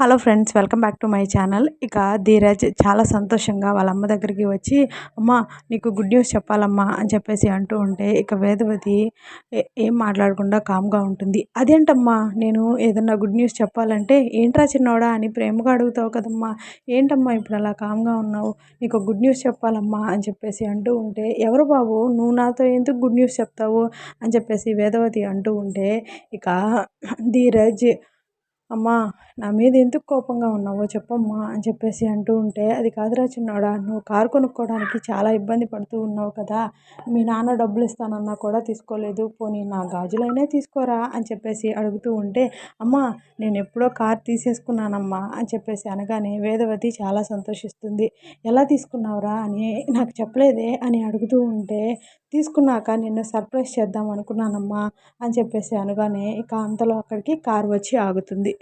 Hello friends, welcome back to my channel. ఇక ధీరజ్ చాలా సంతోషంగా వాళ్ళ అమ్మ దగ్గరికి వచ్చి, అమ్మ నీకు గుడ్ న్యూస్ చెప్పాలమ్మా అని చెప్పేసి అంటూ ఉంటే, ఇక వేదవతి ఏం మాట్లాడకుండా కామ్గా ఉంటుంది. అదేంటమ్మా, నేను ఏదన్నా గుడ్ న్యూస్ చెప్పాలంటే ఏంట్రా చిన్నోడా అని ప్రేమగా అడుగుతావు కదమ్మా, ఏంటమ్మా ఇప్పుడు అలా కామ్గా ఉన్నావు, నీకు గుడ్ న్యూస్ చెప్పాలమ్మా అని చెప్పేసి అంటూ ఉంటే, ఎవరు బాబు నువ్వు నాతో ఎందుకు గుడ్ న్యూస్ చెప్తావు అని చెప్పేసి వేదవతి అంటూ ఉంటే, ఇక ధీరజ్ అమ్మా నా మీద ఎందుకు కోపంగా ఉన్నావో చెప్పమ్మా అని చెప్పేసి అంటూ ఉంటే, అది కాదురా చిన్నోడా, నువ్వు కారు కొనుక్కోవడానికి చాలా ఇబ్బంది పడుతూ ఉన్నావు కదా, మీ నాన్న డబ్బులు ఇస్తానన్నా కూడా తీసుకోలేదు, పోనీ నా గాజులైనా తీసుకోరా అని చెప్పేసి అడుగుతూ ఉంటే, అమ్మా నేను ఎప్పుడో కారు తీసేసుకున్నానమ్మా అని చెప్పేసి అనగానే వేదవతి చాలా సంతోషిస్తుంది. ఎలా తీసుకున్నావురా అని నాకు చెప్పలేదే అని అడుగుతూ ఉంటే, తీసుకున్నాక నిన్ను సర్ప్రైజ్ చేద్దాం అనుకున్నానమ్మా అని చెప్పేసి అనగానే, ఇక అంతలో అక్కడికి కారు వచ్చి ఆగుతుంది.